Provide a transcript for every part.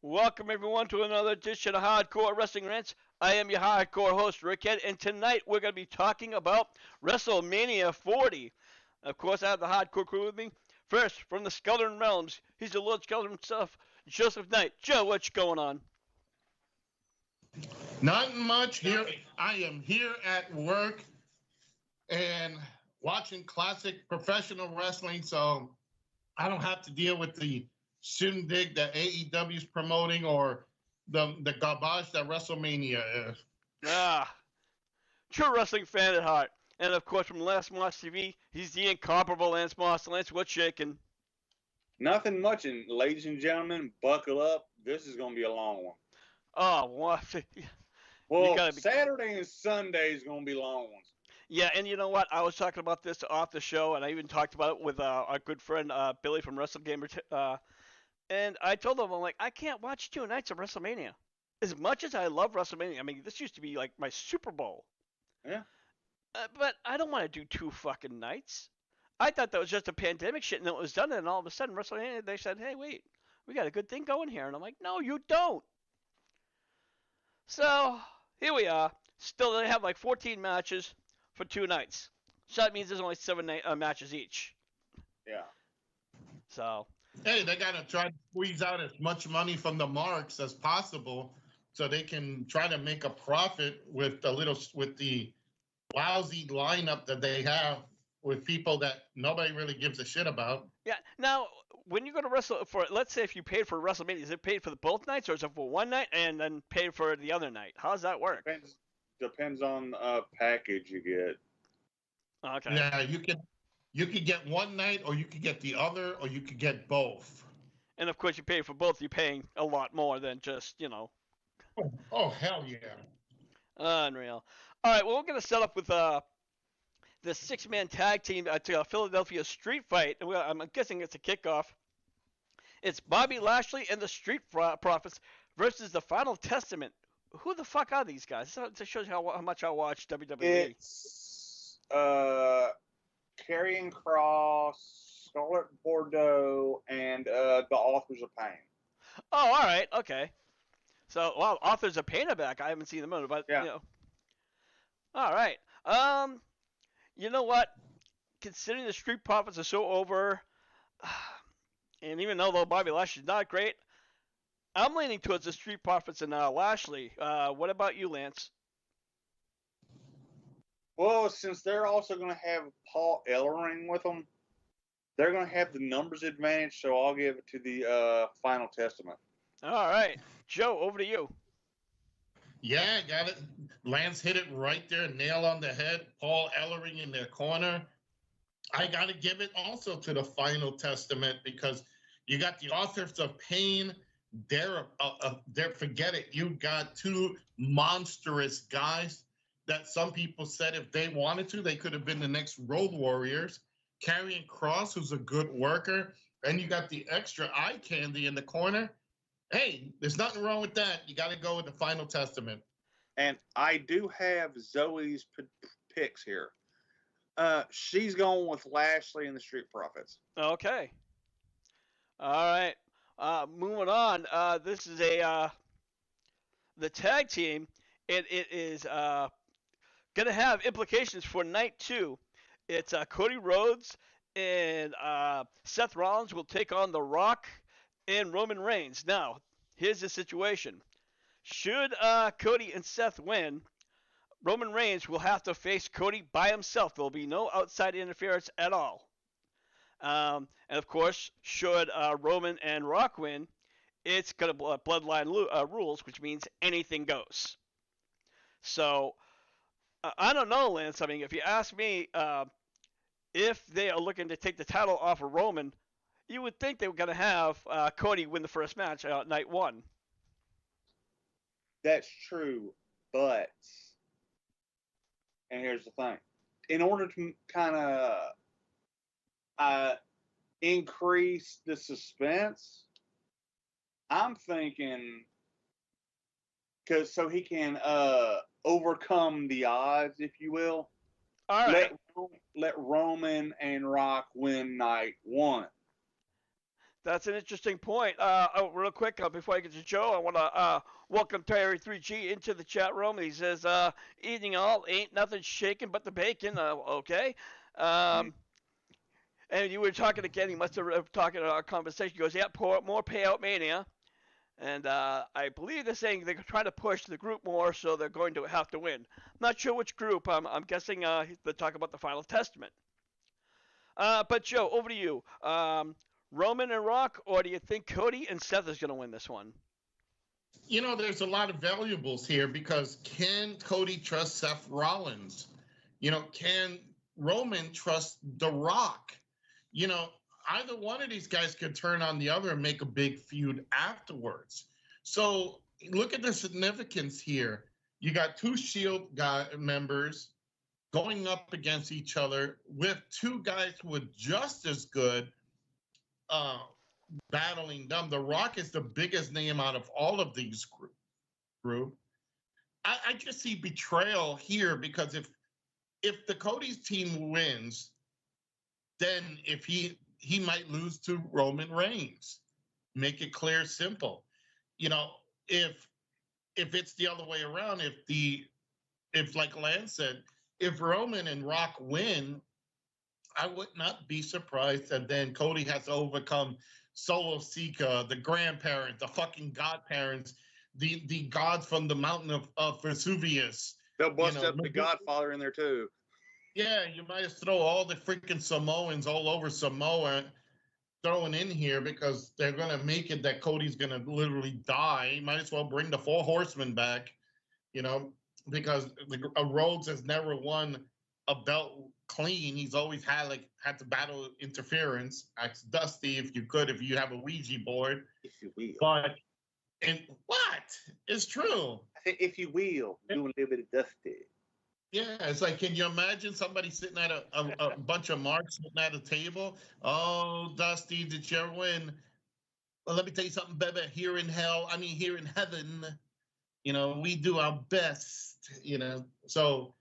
Welcome everyone to another edition of Hardcore Wrestling Rants. I am your hardcore host, Rickhead, and tonight we're going to be talking about WrestleMania 40. Of course, I have the hardcore crew with me. First, from the Skeleton Realms, he's the Lord Skeleton himself, Joseph Knight. Joe, what's going on? Not much here. I am here at work and watching classic professional wrestling, so I don't have to deal with the shindig that AEW is promoting or the garbage that WrestleMania is. Ah, true wrestling fan at heart. And of course, from Lance Moss TV, he's the incomparable Lance Moss. Lance, what's shaking? Nothing much, and ladies and gentlemen, buckle up. This is going to be a long one. Oh, what? Well, Saturday and Sunday is going to be long ones. Yeah, and you know what? I was talking about this off the show, and I even talked about it with our good friend Billy from WrestleGamer. And I told him, I'm like, I can't watch 2 nights of WrestleMania. As much as I love WrestleMania, I mean, this used to be like my Super Bowl. Yeah. But I don't want to do 2 fucking nights. I thought that was just a pandemic shit, and it was done, and all of a sudden, WrestleMania, they said, hey, wait, we got a good thing going here. And I'm like, no, you don't. So, here we are. Still, they have like 14 matches for 2 nights. So that means there's only 7 matches each. Yeah. So. Hey, they got to try to squeeze out as much money from the marks as possible so they can try to make a profit with the lousy lineup that they have with people that nobody really gives a shit about. Yeah. Now, when you go to wrestle for, let's say if you paid for WrestleMania, is it paid for the both nights, or is it for one night and then paid for the other night? How does that work? Depends on package you get. Okay. Yeah, you could get one night, or you could get the other, or you could get both. And of course, you pay for both. You're paying a lot more than just, Oh hell yeah! Unreal. All right. Well, we're gonna set up with the 6-man tag team to Philadelphia Street Fight. And I'm guessing it's a kickoff. It's Bobby Lashley and the Street Profits versus the Final Testament. Who the fuck are these guys? This shows how much I watch WWE. It's Karrion Kross, Scarlett Bordeaux, and the Authors of Pain. Oh, all right, okay. So, wow, Authors of Pain are back. I haven't seen them in, but yeah. All right. You know what? Considering the Street Profits are so over, and even though Bobby Lashley's not great, I'm leaning towards the Street Profits and Lashley. What about you, Lance? Well, since they're also going to have Paul Ellering with them, they're going to have the numbers advantage, so I'll give it to the Final Testament. All right. Joe, over to you. Yeah, got it. Lance hit it right there, nail on the head. Paul Ellering in their corner. I got to give it also to the Final Testament because you got the Authors of Pain. They're forget it. You got two monstrous guys that some people said if they wanted to, they could have been the next Road Warriors. Karrion Kross, who's a good worker, and you got the extra eye candy in the corner. Hey, there's nothing wrong with that. You got to go with the Final Testament. And I do have Zoe's picks here. She's going with Lashley and the Street Profits. Okay. All right. Moving on. This is the tag team, and it is going to have implications for night 2. It's Cody Rhodes and Seth Rollins will take on The Rock and Roman Reigns. Now, here's the situation. Should Cody and Seth win, Roman Reigns will have to face Cody by himself. There will be no outside interference at all. And of course, should Roman and Rock win, it's going to bloodline rules, which means anything goes. So, I don't know, Lance. I mean, if you ask me, if they are looking to take the title off of Roman, you would think they were going to have Cody win the first match night 1. That's true, but, and here's the thing. In order to kind of increase the suspense, I'm thinking, so he can overcome the odds, if you will. All right. Let Roman and Rock win night 1. That's an interesting point. Real quick, before I get to Joe, I want to welcome Terry 3G into the chat room. He says, eating all, ain't nothing shaking but the bacon. Okay. Um, and you were talking again, he must have talking in our conversation. He goes, yeah, more payout mania. And I believe they're saying they're trying to push the group more, so they're going to have to win. Not sure which group. I'm guessing they're talking about the Final Testament. But Joe, over to you. Roman and Rock, or do you think Cody and Seth is going to win this one? There's a lot of variables here because can Cody trust Seth Rollins? Can Roman trust The Rock? Either one of these guys could turn on the other and make a big feud afterwards. So look at the significance here. You got two Shield members going up against each other with two guys who are just as good battling them. The Rock is the biggest name out of all of these group. I just see betrayal here because if the Cody's team wins, then if he might lose to Roman Reigns. Make it clear, simple. If it's the other way around, if like Lance said, if Roman and Rock win, I would not be surprised that then Cody has to overcome Solo Sika, the grandparent, the fucking godparents, the gods from the mountain of Vesuvius. They'll bust up the Godfather in there too. Yeah, you might as throw all the freaking Samoans all over Samoa throwing in here because they're going to make it that Cody's going to literally die. Might as well bring the Four Horsemen back, because Rhodes has never won a belt clean. He's always had to battle interference. Ask Dusty if you have a Ouija board. If you will. But, and what? It's true. I said, if you will, do a little bit of Dusty. Yeah, it's like, can you imagine somebody sitting at a bunch of marks sitting at a table? Oh, Dusty, did you ever win? Well, let me tell you something, baby. Here in heaven, we do our best, So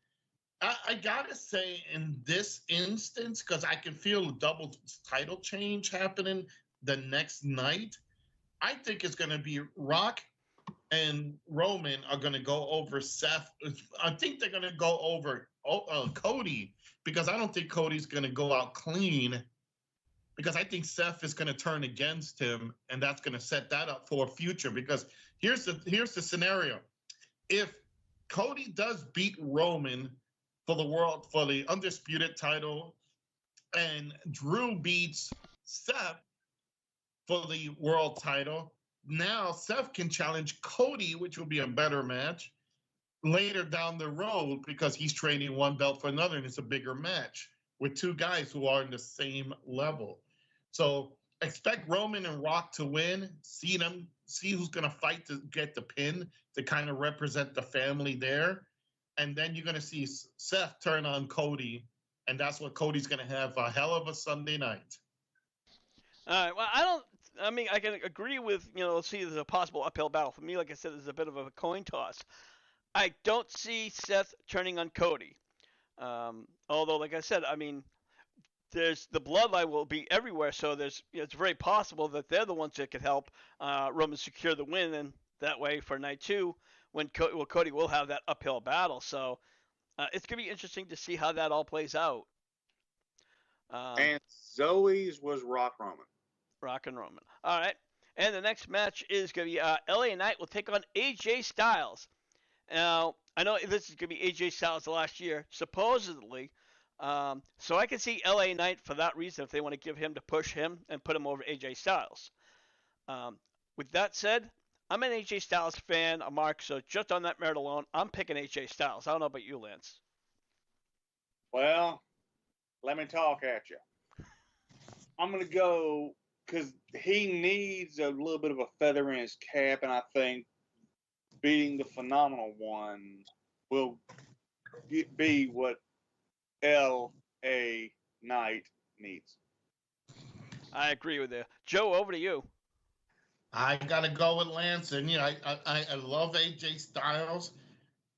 I gotta say, in this instance, because I can feel a double title change happening the next night, I think it's going to be Rock and Roman are going to go over Seth. I think they're going to go over Cody because I don't think Cody's going to go out clean because I think Seth is going to turn against him, and that's going to set that up for a future. Because here's the scenario: if Cody does beat Roman for the undisputed title, and Drew beats Seth for the world title, now Seth can challenge Cody, which will be a better match later down the road because he's trading one belt for another, and it's a bigger match with two guys who are in the same level. So expect Roman and Rock to win. See who's going to fight to get the pin to kind of represent the family there. And then you're going to see Seth turn on Cody, and that's what Cody's going to have a hell of a Sunday night. All right. Well, I can agree with, let's see, there's a possible uphill battle. For me, like I said, there's a bit of a coin toss. I don't see Seth turning on Cody. Although, like I said, there's the bloodline will be everywhere, so it's very possible that they're the ones that could help Roman secure the win, and that way for night two, when Cody will have that uphill battle. So it's going to be interesting to see how that all plays out. And Zoe's was Rock Roman. Rock and Roman. All right. And the next match is going to be LA Knight will take on AJ Styles. Now, I know this is going to be AJ Styles the last year, supposedly. So I can see LA Knight for that reason if they want to give him to push him and put him over AJ Styles. With that said, I'm an AJ Styles fan, Mark, so just on that merit alone, I'm picking AJ Styles. I don't know about you, Lance. Well, let me talk at you. I'm going to go because he needs a little bit of a feather in his cap, and I think beating the Phenomenal One will be what L.A. Knight needs. I agree with you. Joe, over to you. I got to go with Lance, and I love AJ Styles.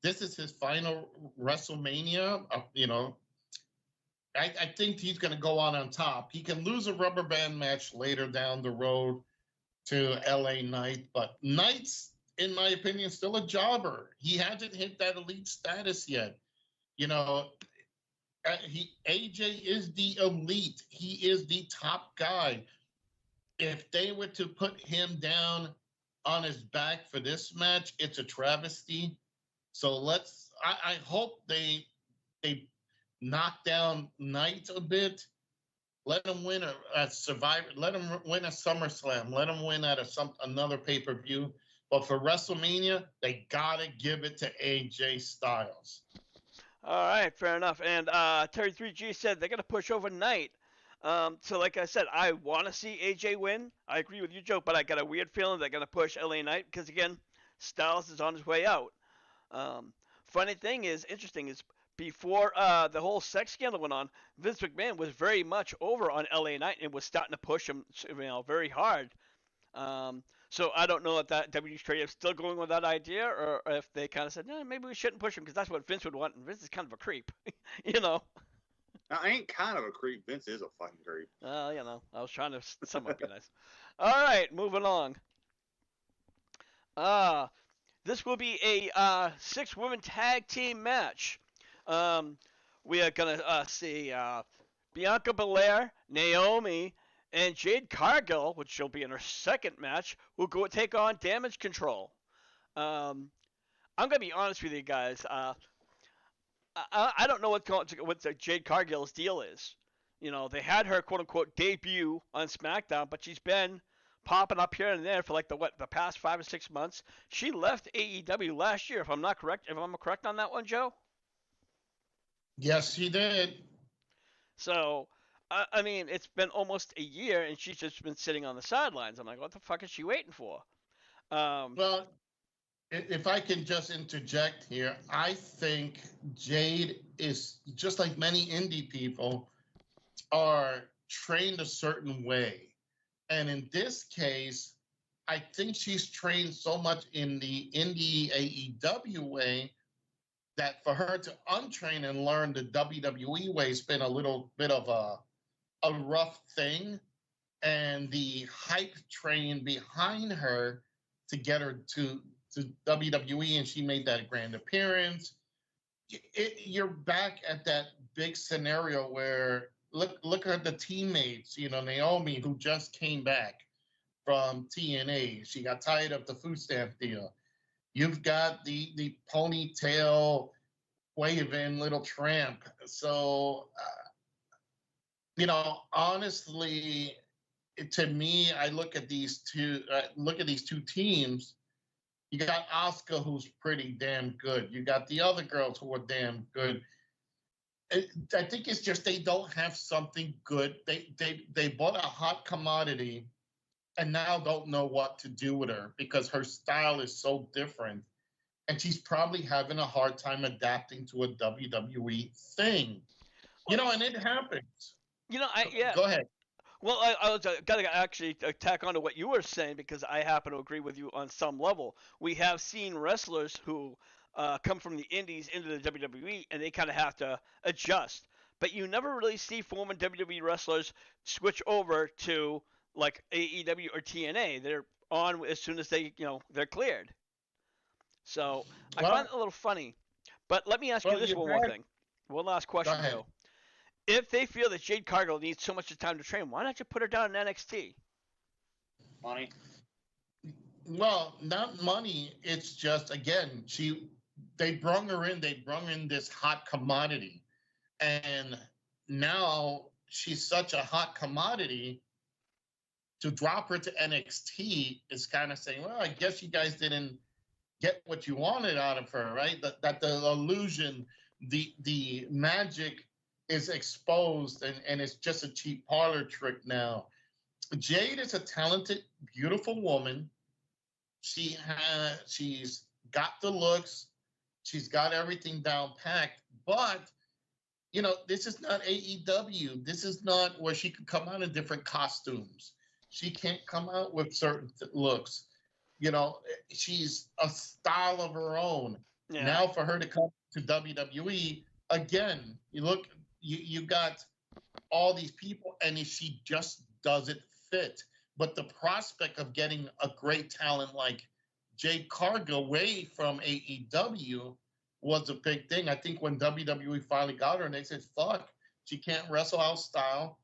This is his final WrestleMania, I think he's going to go on top. He can lose a rubber band match later down the road to LA Knight, but Knight's, in my opinion, still a jobber. He hasn't hit that elite status yet. You know, AJ is the elite. He is the top guy. If they were to put him down on his back for this match, it's a travesty. So I hope they knock down Knight a bit. Let him win a Survivor. Let him win a SummerSlam. Let him win at another pay-per-view. But for WrestleMania, they gotta give it to AJ Styles. All right, fair enough. And Terry 3G said they're gonna push over Knight. So like I said, I want to see AJ win. I agree with you, Joe, but I got a weird feeling they're gonna push LA Knight because again, Styles is on his way out. Funny thing is, interesting is before the whole sex scandal went on, Vince McMahon was very much over on LA Knight and was starting to push him, very hard. So I don't know if that WWE trade is still going with that idea, or if they kind of said, no, maybe we shouldn't push him because that's what Vince would want, and Vince is kind of a creep, you know. I ain't kind of a creep. Vince is a fucking creep. I was trying to somewhat be nice. All right, moving on. This will be a 6-woman tag team match. We are gonna see Bianca Belair, Naomi, and Jade Cargill, which will be in her second match, will go take on Damage Control. I'm gonna be honest with you guys. I don't know what Jade Cargill's deal is. You know, they had her quote unquote debut on SmackDown, but she's been popping up here and there for like the past 5 or 6 months. She left AEW last year, if I'm correct on that one, Joe. Yes, he did. So, I mean, it's been almost a year, and she's just been sitting on the sidelines. I'm like, what the fuck is she waiting for? Well, if I can just interject here, I think Jade is, just like many indie people, are trained a certain way. And in this case, I think she's trained so much in the indie AEW way that for her to untrain and learn the WWE way has been a little bit of a rough thing. And the hype train behind her to get her to WWE, and she made that grand appearance. You're back at that big scenario where look at the teammates, you know, Naomi, who just came back from TNA. She got tired of the food stamp deal. You've got the ponytail waving little tramp. So, you know, honestly, to me, I look at these two teams. You got Asuka, who's pretty damn good. You got the other girls who are damn good. I think it's just they don't have something good. They bought a hot commodity and now don't know what to do with her because her style is so different. And she's probably having a hard time adapting to a WWE thing. You know, and it happens. You know, Go ahead. Well, I was got to actually tack on to what you were saying because I happen to agree with you on some level. We have seen wrestlers who come from the indies into the WWE, and they kind of have to adjust. But you never really see former WWE wrestlers switch over to like AEW or TNA. They're on as soon as they're cleared. So I find it a little funny. But let me ask you this one more thing. One last question, Joe. If they feel that Jade Cargill needs so much time to train, why not you put her down in NXT? Money. Well, not money. It's just, again, they brung her in. They brung in this hot commodity, and now she's such a hot commodity. To drop her to NXT is kind of saying, well, I guess you guys didn't get what you wanted out of her, right? That the illusion, the magic is exposed, and it's just a cheap parlor trick now. Jade is a talented, beautiful woman. She's got the looks. She's got everything down packed. But, you know, this is not AEW. This is not where she could come out in different costumes. She can't come out with certain looks. You know, she's a style of her own. Yeah. Now for her to come to WWE, again, you got all these people, and she just doesn't fit. But the prospect of getting a great talent like Jade Cargill away from AEW was a big thing. I think when WWE finally got her, and they said, "Fuck, she can't wrestle out style.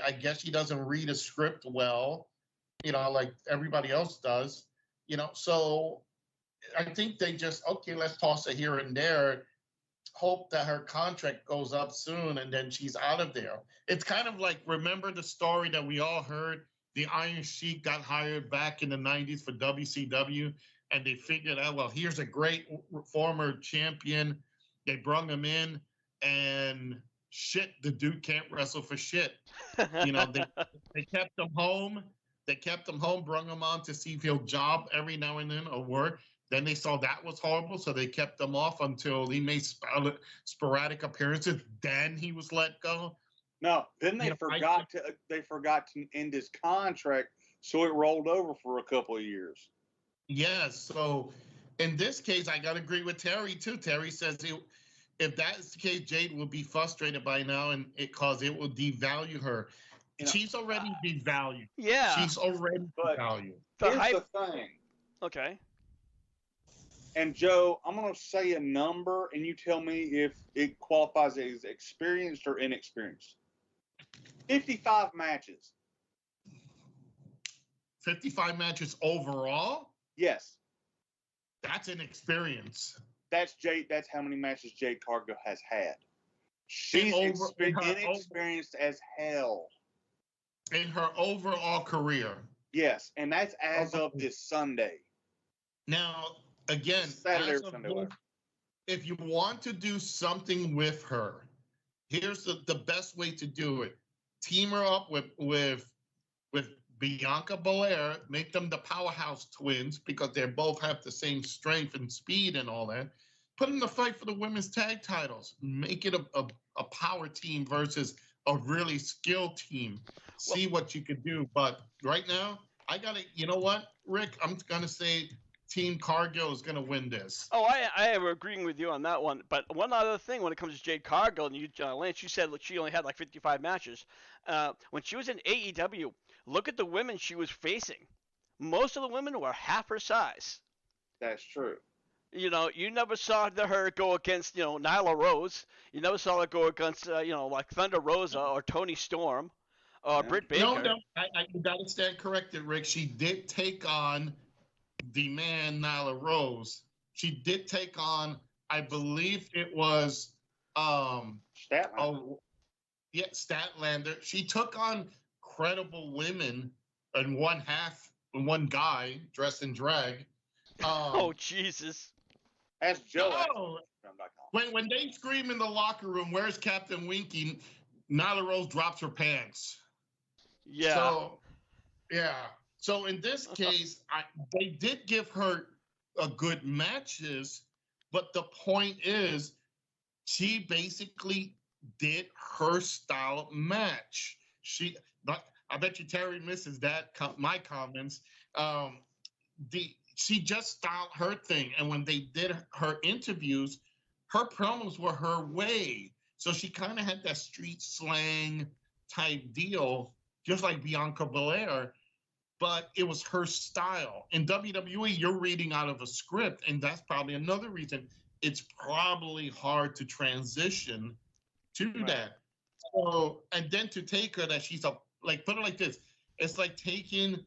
I guess she doesn't read a script well, like everybody else does." So I think they just, okay, let's toss it here and there, hope that her contract goes up soon, and then she's out of there. It's kind of like, remember the story that we all heard? The Iron Sheik got hired back in the 90s for WCW, and they figured out, well, here's a great former champion. They brung him in, and shit, the dude can't wrestle for shit. They kept him home. They kept him home, brung him on to see if he'll job every now and then or work. Then they saw that was horrible, so they kept him off until he made sporadic appearances. Then he was let go. No, then they forgot to end his contract, so it rolled over for a couple of years. Yes. So in this case, I got to agree with Terry too. Terry says if that is the case, Jade will be frustrated by now, and because it will devalue her. She's already devalued. Yeah. She's already devalued. Here's the thing. Okay. And Joe, I'm going to say a number, and you tell me if it qualifies as experienced or inexperienced. 55 matches. 55 matches overall? Yes. That's an experience. That's how many matches Jade Cargill has had. She's inexperienced as hell. In her overall career. Yes, and that's as of this Sunday. Now, again, Saturday or Sunday. If you want to do something with her, here's the best way to do it. Team her up with Bianca Belair, make them the powerhouse twins because they both have the same strength and speed and all that. Put them to fight for the women's tag titles. Make it a power team versus a really skilled team. See what you could do. But right now, you know what, Rick? I'm going to say Team Cargill is going to win this. Oh, I am agreeing with you on that one. But one other thing when it comes to Jade Cargill, and Lance, you said she only had like 55 matches. When she was in AEW, look at the women she was facing. Most of the women were half her size. That's true. You never saw her go against, Nyla Rose. You never saw her go against, like Thunder Rosa or Toni Storm or Britt Baker. No, I got to stand corrected, Rick. She did take on the man Nyla Rose. She did take on, I believe it was Statlander. Statlander. She took on credible women and one guy dressed in drag. Oh Jesus! Ask Joe. When they scream in the locker room, "Where's Captain Winky?" Nyla Rose drops her pants. Yeah. So, yeah. So in this case, they did give her a good matches, but the point is, she basically did her style match. I bet you Terry misses that. My comments. She just styled her thing, and when they did her interviews, her promos were her way. So she kind of had that street slang type deal, just like Bianca Belair. But it was her style. In WWE, you're reading out of a script, and that's probably another reason it's probably hard to transition to that. So, and then to take her that she's put it like this, it's like taking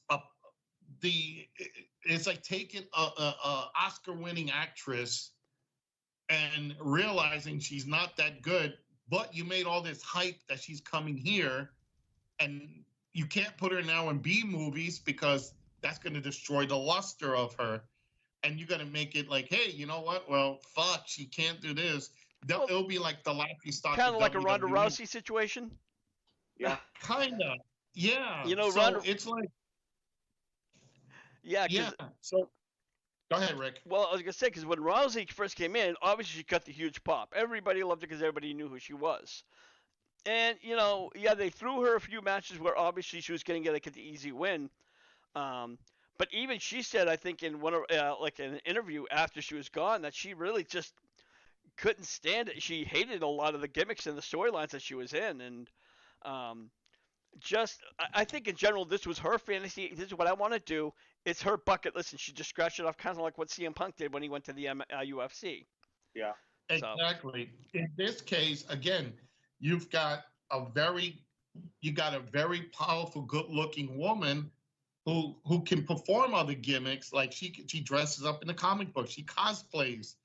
a Oscar-winning actress and realizing she's not that good, but you made all this hype that she's coming here, and you can't put her now in B movies because that's going to destroy the luster of her. And you're going to make it like, hey, you know what? Well, fuck, she can't do this. It'll be like the laughing stock. Kind of like a Ronda Rousey situation. Yeah. Kind of. Yeah. Ronda. It's like. Yeah. Yeah. So. Go ahead, Rick. Well, I was going to say, because when Rousey first came in, obviously she got the huge pop. Everybody loved her because everybody knew who she was. And, they threw her a few matches where obviously she was going to get the easy win. But even she said, I think in an interview after she was gone, that she really just couldn't stand it. She hated a lot of the gimmicks and the storylines that she was in, and um, I think in general this was her fantasy. This is what I want to do. It's her bucket list, and she just scratched it off, kind of like what CM Punk did when he went to the UFC. Yeah. Exactly. So, in this case, again, you've got a very powerful, good-looking woman who can perform other gimmicks. Like she dresses up in the comic book. She cosplays.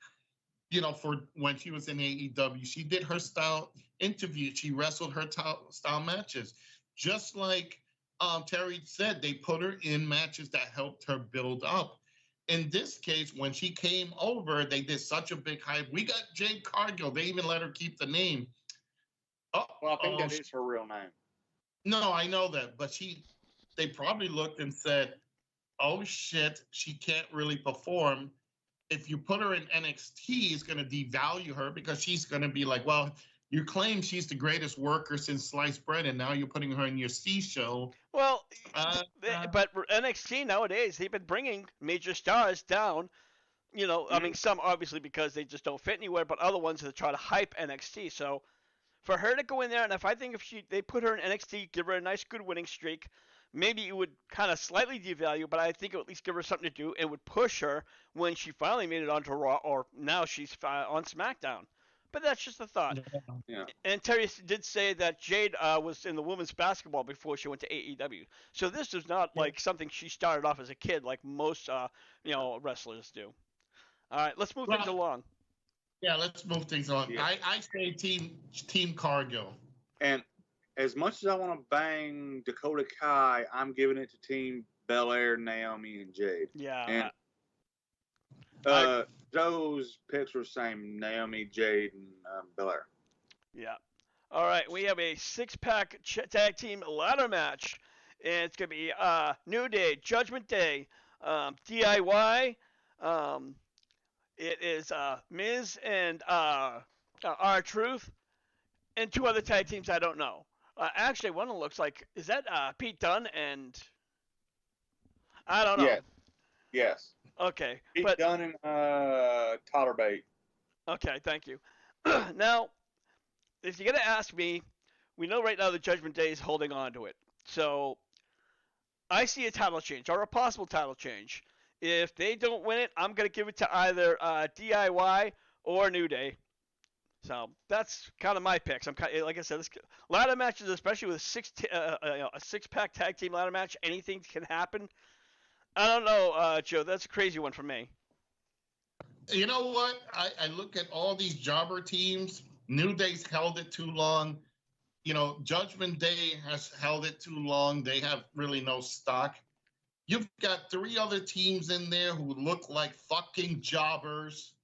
For when she was in AEW, she did her style interview. She wrestled her style matches. Just like Terry said, they put her in matches that helped her build up. In this case, when she came over, they did such a big hype. We got Jade Cargill. They even let her keep the name. Well, I think that is her real name. No, I know that. But they probably looked and said, oh, shit, she can't really perform. If you put her in NXT, it's going to devalue her because she's going to be like, well, you claim she's the greatest worker since sliced bread, and now you're putting her in your C show. Well, but NXT nowadays, they've been bringing major stars down. I mean, some obviously because they just don't fit anywhere, but other ones that try to hype NXT. So for her to go in there, and if they put her in NXT, give her a nice, good winning streak, maybe it would kind of slightly devalue, but I think it would at least give her something to do and would push her when she finally made it onto Raw, or now she's on SmackDown. But that's just a thought. Yeah. And Terry did say that Jade was in the women's basketball before she went to AEW. So this is not like something she started off as a kid like most wrestlers do. All right, let's move things along. Yeah, let's move things on. Yeah. I say Team Cargill. And as much as I want to bang Dakota Kai, I'm giving it to Team Belair, Naomi, and Jade. Yeah. And Joe's picks were the same: Naomi, Jade, and Belair. Yeah. All right, we have a six-pack tag team ladder match, and it's gonna be New Day, Judgment Day, DIY. It is Miz and R-Truth, and two other tag teams I don't know. Actually, one of them looks like, is that Pete Dunne and I don't know. Yes. Okay. Pete Dunne and Tyler Bate. Okay, thank you. Now, if you're gonna ask me, we know right now the Judgment Day is holding on to it. So I see a title change or a possible title change. If they don't win it, I'm gonna give it to either DIY or New Day. So that's kind of my picks. Like I said, ladder matches, especially with a six-pack tag team ladder match, anything can happen. I don't know, Joe. That's a crazy one for me. You know what? I look at all these jobber teams. New Day's held it too long. Judgment Day has held it too long. They have really no stock. You've got three other teams in there who look like fucking jobbers.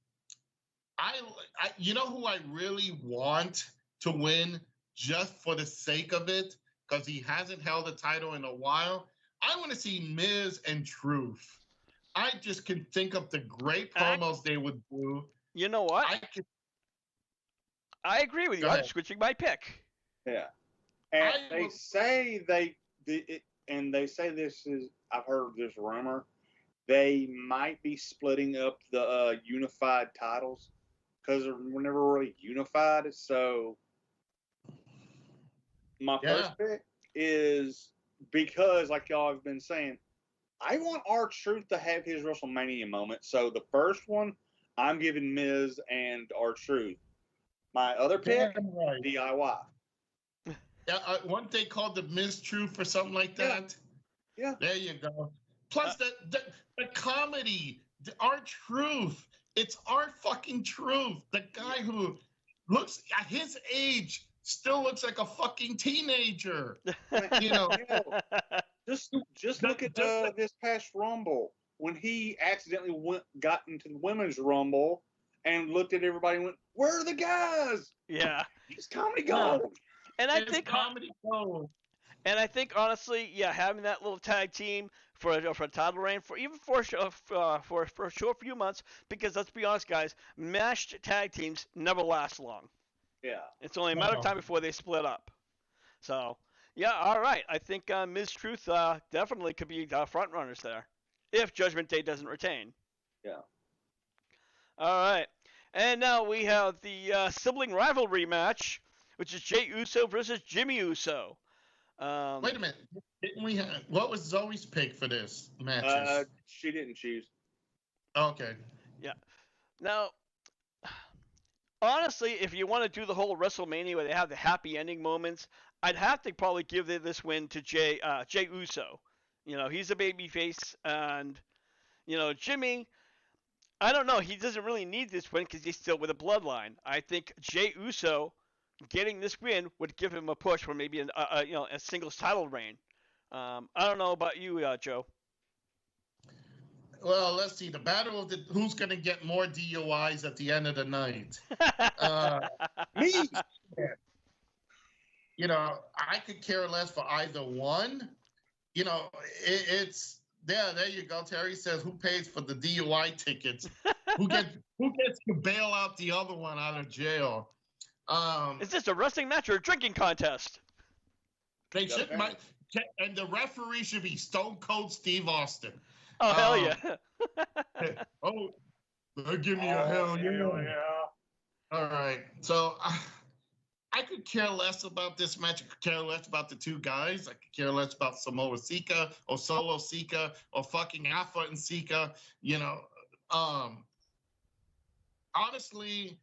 You know who I really want to win just for the sake of it, because he hasn't held a title in a while? I want to see Miz and Truth. I just can think of the great promos they would do. You know what? I agree with you. I'm switching my pick. Yeah. And they say this is, I've heard this rumor, they might be splitting up the unified titles because we're never really unified. So my first pick is, because like y'all have been saying, I want R-Truth to have his WrestleMania moment. So the first one, I'm giving Miz and R-Truth. My other pick, DIY. Yeah, weren't they called the Miz Truth or something like that? Yeah. There you go. Plus the comedy, R-Truth. It's our fucking truth. The guy who looks at his age still looks like a fucking teenager. Just look at this past Rumble when he accidentally got into the women's Rumble and looked at everybody and went, "Where are the guys?" Yeah, he's comedy gold. And I think comedy gold. And I think honestly, having that little tag team for a title reign for a short few months, because let's be honest, guys, matched tag teams never last long. Yeah, it's only a matter of time before they split up. So yeah, all right. I think Ms. Truth definitely could be front runners there if Judgment Day doesn't retain. Yeah. All right. And now we have the sibling rivalry match, which is Jey Uso versus Jimmy Uso. Wait a minute. Didn't we have, what was Zoe's pick for this matches? She didn't choose. Okay. Yeah. Now, honestly, if you want to do the whole WrestleMania where they have the happy ending moments, I'd have to probably give this win to Jey Uso. He's a babyface, and Jimmy. I don't know. He doesn't really need this win because he's still with a bloodline. I think Jey Uso getting this win would give him a push for maybe a singles title reign. I don't know about you, Joe. Well, let's see. The battle of who's going to get more DUIs at the end of the night. Me. I could care less for either one. It's there you go. Terry says, who pays for the DUI tickets? who gets to bail out the other one out of jail? Is this a wrestling match or a drinking contest? They should, and the referee should be Stone Cold Steve Austin. Oh, hell yeah. Oh, give me a hell yeah. All right. So I could care less about this match. I could care less about the two guys. I could care less about Samoa Sika or Solo Sika or fucking Alpha and Sika. Honestly,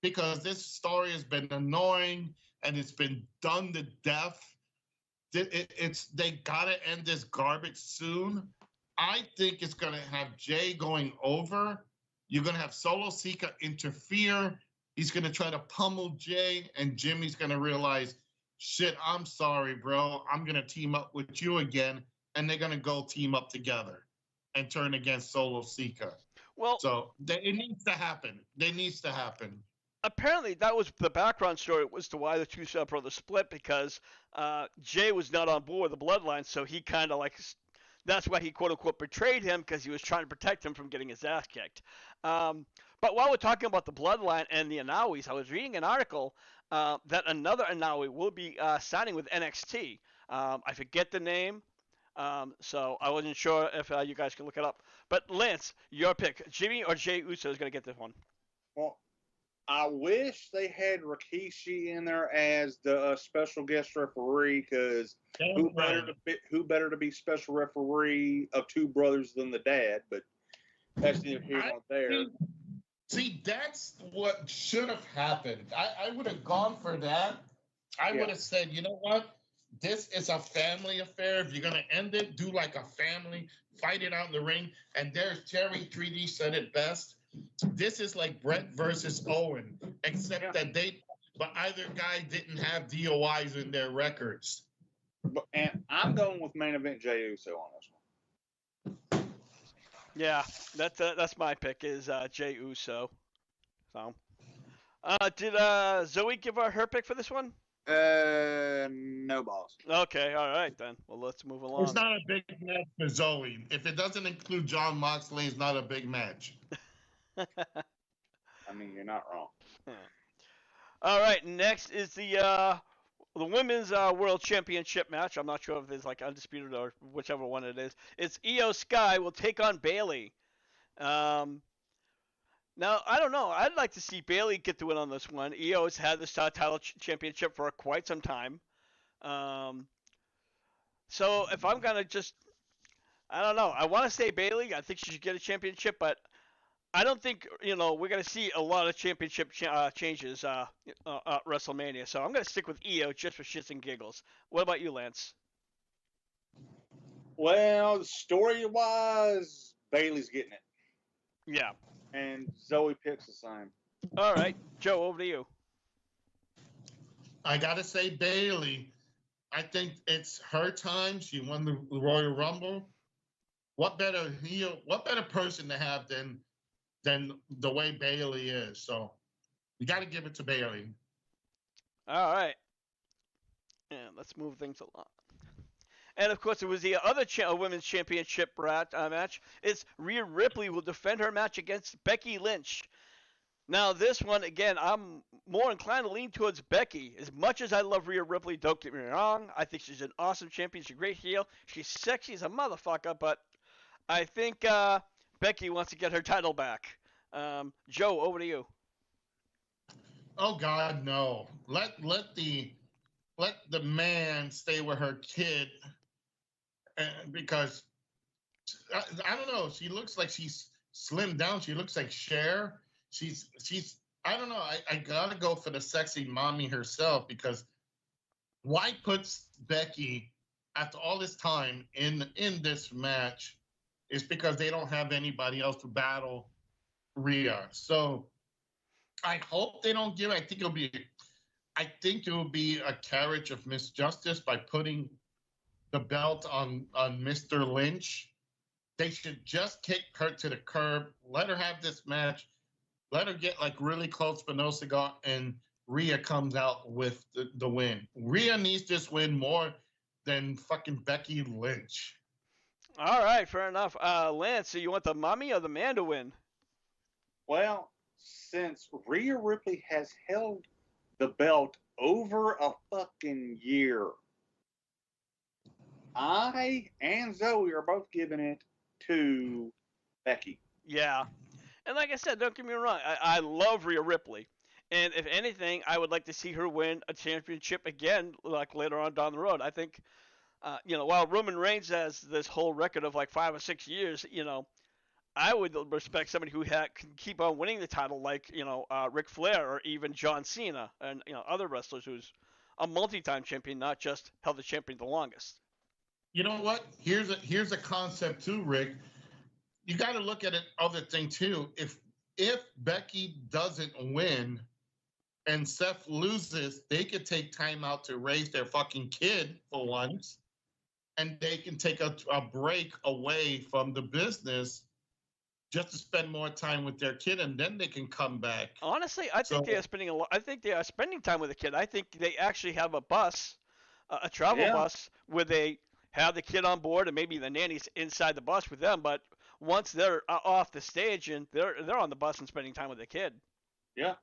because this story has been annoying and it's been done to death. They gotta end this garbage soon. I think it's gonna have Jay going over. You're gonna have Solo Sika interfere. He's gonna try to pummel Jay, and Jimmy's gonna realize, shit, I'm sorry, bro. I'm gonna team up with you again, and they're gonna go team up together and turn against Solo Sika. Well, so it needs to happen. It needs to happen. Apparently, that was the background story as to why the two brothers split, because Jay was not on board with the bloodline, so he kind of that's why he quote unquote betrayed him, because he was trying to protect him from getting his ass kicked. But while we're talking about the bloodline and the Inouis, I was reading an article that another Inoue will be signing with NXT. I forget the name, so I wasn't sure if you guys can look it up. But Lance, your pick, Jimmy or Jey Uso is going to get this one? Well, I wish they had Rikishi in there as the special guest referee, because who better to be special referee of two brothers than the dad? But that's neither here nor there. See, that's what should have happened. I would have gone for that. I would have said, you know what? This is a family affair. If you're going to end it, do like a family, fight it out in the ring. And there's Terry 3D said it best. This is like Brett versus Owen, except that either guy didn't have DOIs in their records. And I'm going with main event Jey Uso on this one. Yeah, that's my pick, is Jey Uso. So, did Zoe give her pick for this one? No, boss. Okay, all right then. Well, let's move along. It's not a big match for Zoe. If it doesn't include Jon Moxley, it's not a big match. I mean, you're not wrong. All right, next is the women's world championship match. I'm not sure if it's like undisputed or whichever one it is. It's Io Sky will take on Bayley. Now, I don't know. I'd like to see Bayley get the win on this one. Io has had the title championship for quite some time. So if I'm going to I don't know. I want to say Bayley. I think she should get a championship, but I don't think, we're going to see a lot of championship changes at WrestleMania. So I'm going to stick with Io just for shits and giggles. What about you, Lance? Well, story-wise, Bayley's getting it. Yeah. And Zoe picks the same. All right. Joe, over to you. I got to say Bayley. I think it's her time. She won the Royal Rumble. What better person to have than the way Bayley is? So you got to give it to Bayley. All right. And let's move things along. And of course, it was the other women's championship match. It's Rhea Ripley will defend her match against Becky Lynch. Now, this one, again, I'm more inclined to lean towards Becky. As much as I love Rhea Ripley, don't get me wrong. I think she's an awesome champion. She's a great heel. She's sexy as a motherfucker, but I think Becky wants to get her title back. Joe, over to you. Oh God, no. Let the man stay with her kid, because I don't know. She looks like she's slimmed down. She looks like Cher. She's I don't know. I gotta go for the sexy mommy herself, because why put Becky after all this time in this match is because they don't have anybody else to battle Rhea. So I hope they don't give. I think it will be a carriage of misjustice by putting the belt on Mr. Lynch. They should just kick her to the curb, let her have this match, let her get like really close for no cigar, and Rhea comes out with the win. Rhea needs this win more than fucking Becky Lynch. All right, fair enough. Lance, so you want the mommy or the man to win? Well, since Rhea Ripley has held the belt over a fucking year, I and Zoe are both giving it to Becky. Yeah. And like I said, don't get me wrong, I love Rhea Ripley. And if anything, I would like to see her win a championship again, like later on down the road. I think, while Roman Reigns has this whole record of like 5 or 6 years, I would respect somebody who can keep on winning the title, like Ric Flair or even John Cena and other wrestlers who's a multi-time champion, not just held the champion the longest. You know what? Here's a concept too, Rick. You got to look at it other thing too. If Becky doesn't win and Seth loses, they could take time out to raise their fucking kid for once, and they can take a break away from the business just to spend more time with their kid, and then they can come back. Honestly, I think they are spending a lot. I think they are spending time with the kid. I think they actually have a bus, a travel bus, where they have the kid on board, and maybe the nanny's inside the bus with them. But once they're off the stage and they're on the bus and spending time with the kid. Yeah.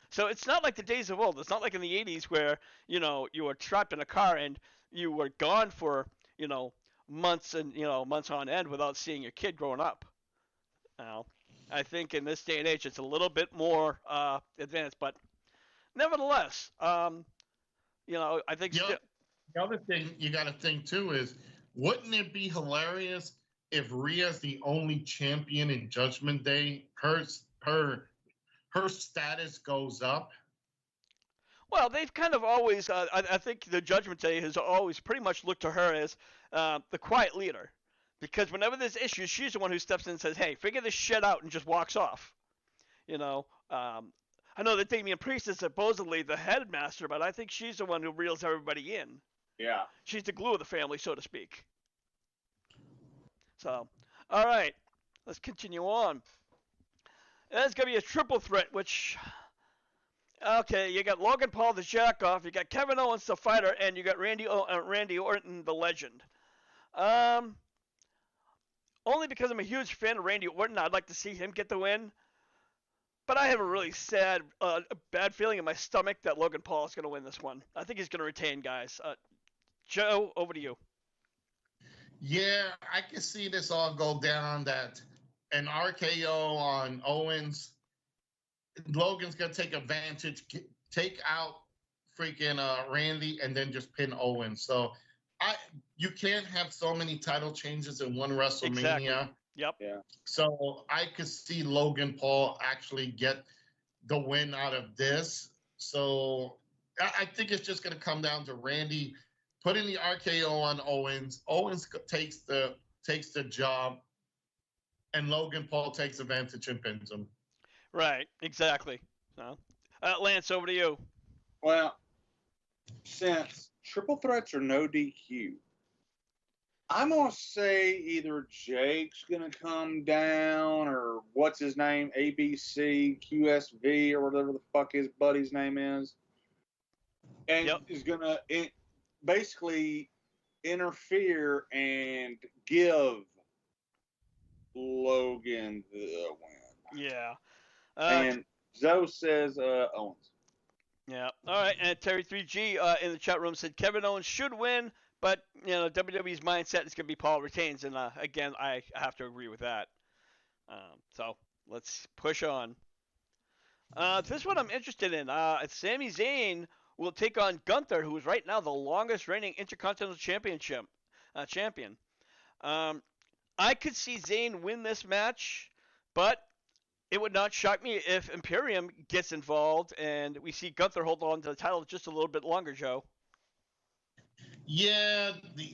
So it's not like the days of old. It's not like in the 80s where, you were trapped in a car and you were gone for, months and, months on end without seeing your kid growing up. I think in this day and age it's a little bit more advanced, but nevertheless, I think the other thing you got to think too is, wouldn't it be hilarious if Rhea's the only champion in Judgment Day? Her status goes up. Well, they've kind of always. I think the Judgment Day has always pretty much looked to her as the quiet leader, because whenever there's issues, she's the one who steps in and says, "Hey, figure this shit out," and just walks off. I know that Damian Priest is supposedly the headmaster, but I think she's the one who reels everybody in. Yeah. She's the glue of the family, so to speak. So, all right, let's continue on. There's going to be a triple threat, which, okay, you got Logan Paul, the jack-off, you got Kevin Owens, the fighter, and you got Randy Orton, the legend. Only because I'm a huge fan of Randy Orton, I'd like to see him get the win. But I have a really bad feeling in my stomach that Logan Paul is going to win this one. I think he's going to retain, guys. Joe, over to you. Yeah, I can see this all go down, that an RKO on Owens. Logan's going to take advantage, take out freaking Randy, and then just pin Owens. So you can't have so many title changes in one WrestleMania. Exactly. Yep. Yeah. So I could see Logan Paul actually get the win out of this. So I think it's just going to come down to Randy putting the RKO on Owens. Owens takes the job, and Logan Paul takes advantage and pins him. Right. Exactly. So, Lance, over to you. Well, since triple threats are no DQ, I'm going to say either Jake's going to come down, or what's his name, ABC, QSV, or whatever the fuck his buddy's name is, and is going to basically interfere and give Logan the win. Yeah. And Zoe says Owens. Yeah. All right. And Terry 3G in the chat room said Kevin Owens should win, but WWE's mindset is going to be Paul retains, and again, I have to agree with that. So let's push on. This one I'm interested in. Sami Zayn will take on Gunther, who is right now the longest reigning Intercontinental champion. Um, I could see Zayn win this match, but it would not shock me if Imperium gets involved and we see Gunther hold on to the title just a little bit longer, Joe. Yeah,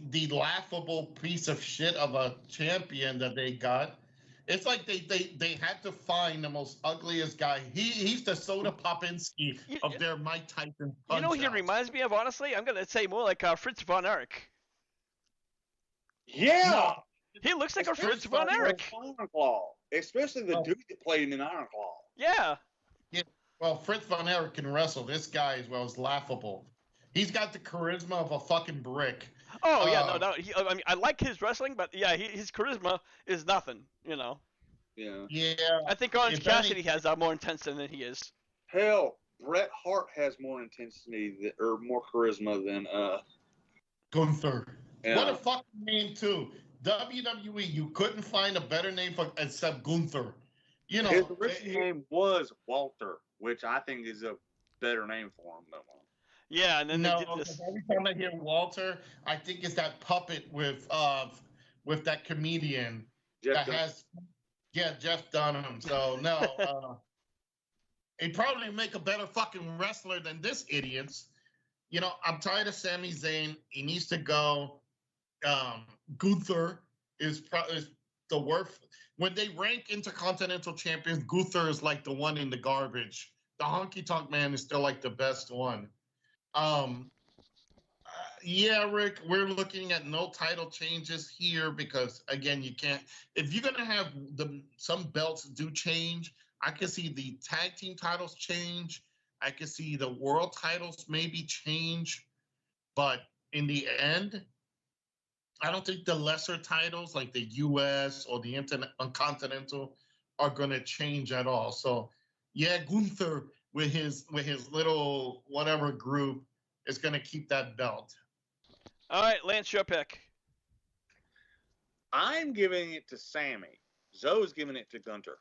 the laughable piece of shit of a champion that they got. It's like they had to find the most ugliest guy. He's the Soda Popinski You, of their Mike Tyson you know punch who he outs. reminds me of, honestly? I'm going to say more like Fritz von Erich. Yeah. No, He looks like a Fritz von von Erich. Iron Claw, especially the Oh. dude that played him in Iron Claw. Yeah. yeah. Well, Fritz von Erich can wrestle. This guy as well is laughable. He's got the charisma of a fucking brick. Oh, yeah, no. I mean, I like his wrestling, but yeah, his charisma is nothing, you know. Yeah. Yeah. I think Orange If Cassidy has more intense than he is. Hell, Bret Hart has more intensity or more charisma than Gunther. Yeah. What a fucking name too. WWE, you couldn't find a better name for except Gunther. You know, his original name was Walter, which I think is a better name for him than one. Yeah, and then no, they did this. every time I hear Walter, I think it's that puppet with that comedian Jeff that has Jeff Dunham. So no, he'd probably make a better fucking wrestler than this idiot's. You know, I'm tired of Sami Zayn. He needs to go. Gunther is the worst. When they rank intercontinental champions, Gunther is like the one in the garbage. The Honky Tonk Man is still like the best one. Yeah, Rick, we're looking at no title changes here because again, you can't. If you're gonna have some belts do change, I can see the tag team titles change. I can see the world titles maybe change, but in the end, I don't think the lesser titles like the U.S. or the Intercontinental are gonna change at all. So, yeah, Gunther with his little whatever group is gonna keep that belt. All right, Lance, your pick. I'm giving it to Sammy. Zoe's giving it to Gunter.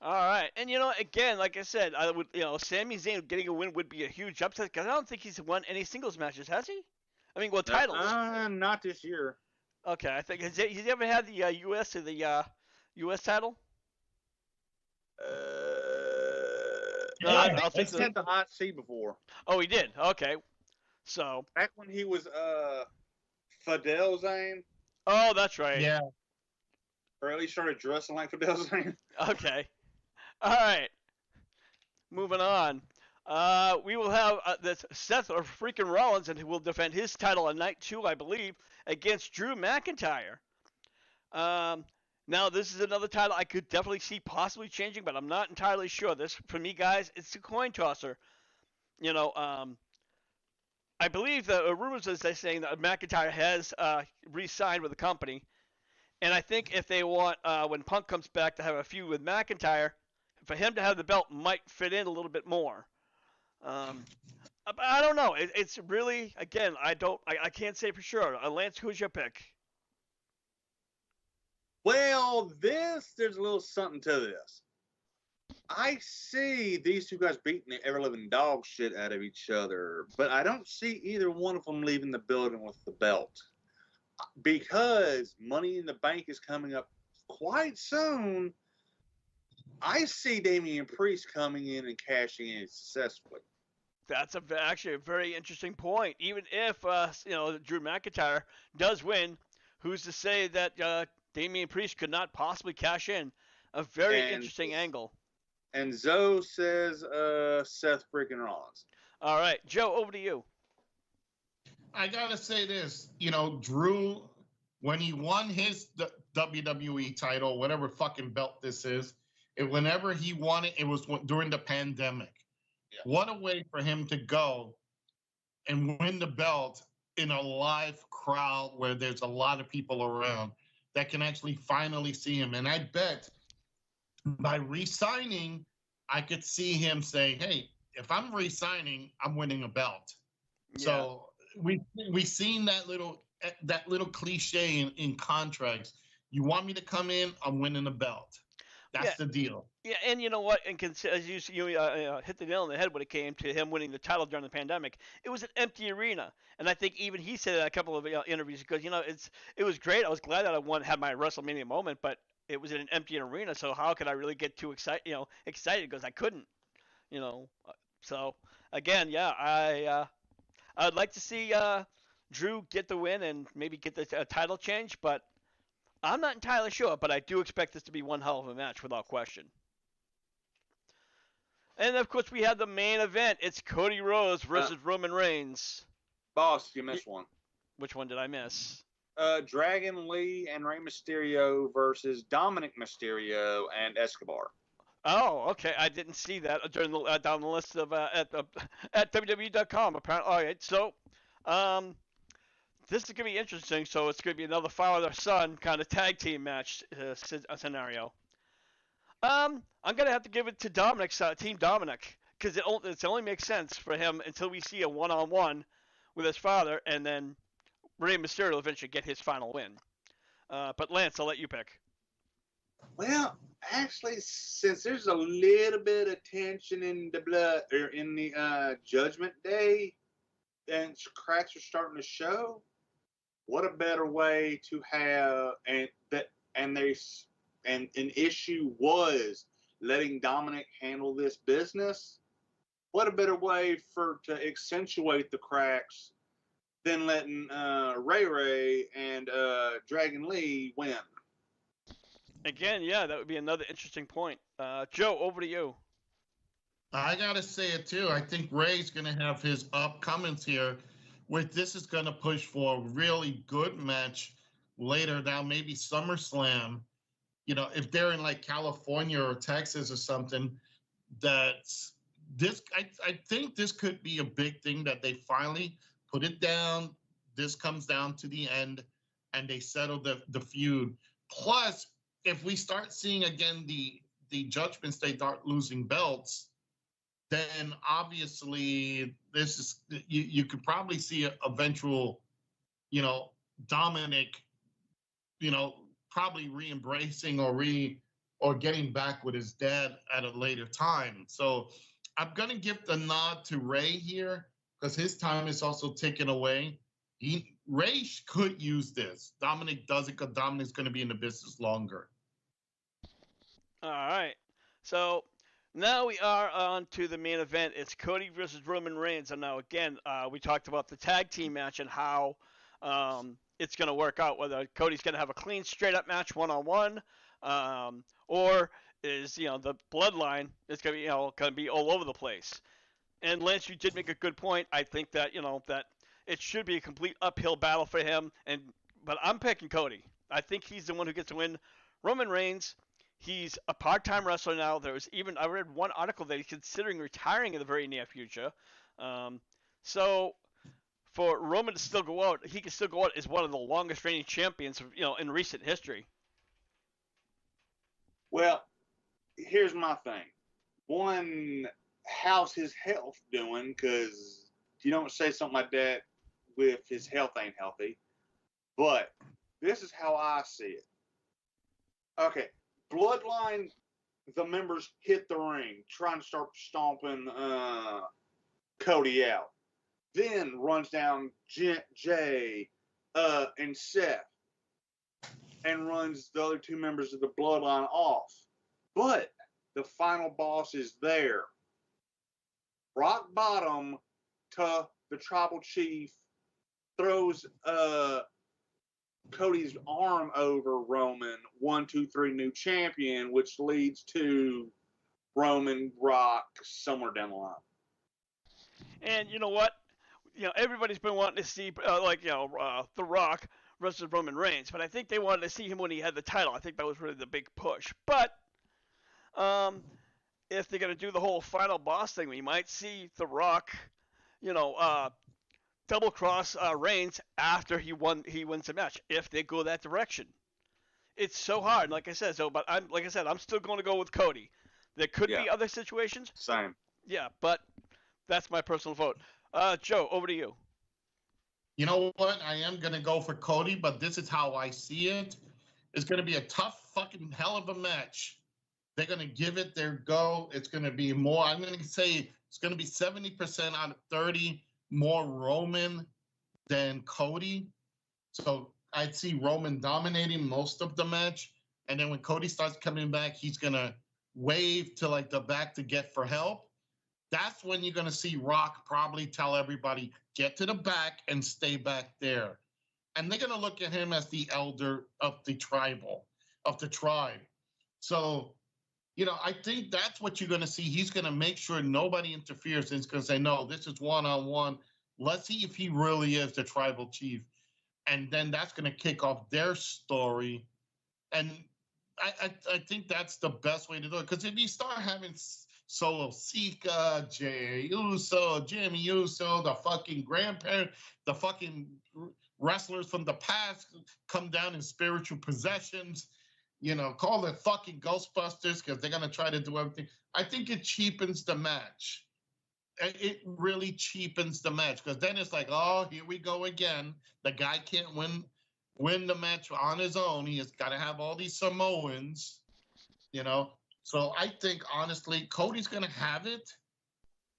All right, and again, like I said, I would, Sami Zayn getting a win would be a huge upset because I don't think he's won any singles matches, has he? I mean, well, titles. Not this year. Okay, I think has he ever had the U.S. or the U.S. title? I'll think He's had the IC before. Oh, he did. Okay, so. Back when he was Fidel Zane. Oh, that's right. Yeah. Or at least started dressing like Fidel Zane. Okay. All right. Moving on. We will have this Seth or freaking Rollins, and he will defend his title on night 2, I believe, against Drew McIntyre. Now, this is another title I could definitely see possibly changing, but I'm not entirely sure. This, for me, guys, it's a coin tosser. I believe the rumors is they're saying that McIntyre has re-signed with the company. And I think if they want, when Punk comes back, to have a feud with McIntyre, for him to have the belt might fit in a little bit more. I don't know. It's really, again, I can't say for sure. Lance, who's your pick? Well, there's a little something to this. I see these two guys beating the ever-living dog shit out of each other, but I don't see either one of them leaving the building with the belt. Because Money in the Bank is coming up quite soon, I see Damian Priest coming in and cashing in successfully. That's actually a very interesting point. Even if Drew McIntyre does win, who's to say that Damian Priest could not possibly cash in? A very interesting angle. And Zoe says Seth freaking Rollins. All right, Joe, over to you. I gotta say this, Drew, when he won his WWE title, whatever fucking belt this is, whenever he won it, it was during the pandemic. Yeah. What a way for him to go and win the belt in a live crowd where there's a lot of people around that can actually finally see him. And I bet by re-signing, I could see him say, hey, if I'm re-signing, I'm winning a belt. Yeah. So we've seen that little cliche in contracts. You want me to come in, I'm winning a belt. That's the deal. Yeah, and you know what? And as you hit the nail on the head when it came to him winning the title during the pandemic, it was an empty arena, and I think even he said in a couple of interviews because it was great. I was glad that I had my WrestleMania moment, but it was in an empty arena, so how could I really get too excited because I couldn't, you know. So again, yeah, I'd like to see Drew get the win and maybe get the title change, but I'm not entirely sure. But I do expect this to be one hell of a match without question. And of course, we have the main event. It's Cody Rhodes versus Roman Reigns. Boss, you missed one. Which one did I miss? Dragon Lee and Rey Mysterio versus Dominic Mysterio and Escobar. Oh, okay. I didn't see that during the down the list of at WWE.com. Apparently, all right. So, this is gonna be interesting. So it's gonna be another father-son kind of tag team match scenario. I'm gonna have to give it to Dominic's Team Dominic because it only makes sense for him until we see a one-on-one with his father, and then Rey Mysterio will eventually get his final win. But Lance, I'll let you pick. Well, actually, since there's a little bit of tension in the blood or in the Judgment Day, and cracks are starting to show. What a better way to have an issue was letting Dominic handle this business. What a better way to accentuate the cracks than letting Ray and Dragon Lee win. Again, yeah, that would be another interesting point. Joe, over to you. I gotta say it too. I think Ray's gonna have his upcomings here. This is gonna push for a really good match later down, maybe SummerSlam. If they're in like California or Texas or something, that's this. I think this could be a big thing that they finally put it down. This comes down to the end, and they settle the feud. Plus, if we start seeing again the Judgments, they start losing belts, then obviously this is you could probably see an eventual, Dominic, probably re-embracing or getting back with his dad at a later time. So I'm gonna give the nod to Ray here because his time is also taken away. Ray could use this. Dominic doesn't because Dominic's gonna be in the business longer. All right. So now we are on to the main event. It's Cody versus Roman Reigns. And now again, we talked about the tag team match and how it's going to work out. Whether Cody's going to have a clean, straight-up match one-on-one, or is the bloodline is going to be all over the place. And Lance, you did make a good point. I think that that it should be a complete uphill battle for him. But I'm picking Cody. I think he's the one who gets to win. Roman Reigns. He's a part-time wrestler now. I read one article that he's considering retiring in the very near future. So for Roman to still go out, he can still go out as one of the longest reigning champions, in recent history. Well, here's my thing. One, how's his health doing? Because you don't say something like that if his health ain't healthy. But this is how I see it. Okay. Bloodline, the members hit the ring, trying to start stomping Cody out. Then runs down Jay and Seth and runs the other two members of the Bloodline off. But the final boss is there. Rock bottom to the Tribal Chief, throws Cody's arm over Roman, 1, 2, 3, new champion, which leads to Roman Rock somewhere down the line. And you know what? Everybody's been wanting to see The Rock versus Roman Reigns, but I think they wanted to see him when he had the title. I think that was really the big push. But if they're gonna do the whole final boss thing, we might see The Rock, double cross Reigns after he wins the match if they go that direction. It's so hard, like I said. But I'm still going to go with Cody. There could be other situations. Same. Yeah, but that's my personal vote. Joe, over to you. You know what? I am going to go for Cody, but this is how I see it. It's going to be a tough fucking hell of a match. They're going to give it their go. It's going to be more. I'm going to say it's going to be 70% out of 30 more Roman than Cody. So I'd see Roman dominating most of the match. And then when Cody starts coming back, he's going to wave to like the back to get for help. That's when you're going to see Rock probably tell everybody, get to the back and stay back there. And they're going to look at him as the elder of the tribe. So, I think that's what you're going to see. He's going to make sure nobody interferes. He's going to say, no, this is one-on-one. Let's see if he really is the tribal chief. And then that's going to kick off their story. And I think that's the best way to do it. Because if you start having Solo Sika, Jey Uso, Jimmy Uso, the fucking grandparent, the fucking wrestlers from the past come down in spiritual possessions, call it fucking Ghostbusters because they're going to try to do everything. I think it cheapens the match. It really cheapens the match because then it's like, oh, here we go again. The guy can't win the match on his own. He has got to have all these Samoans, So I think, honestly, Cody's going to have it,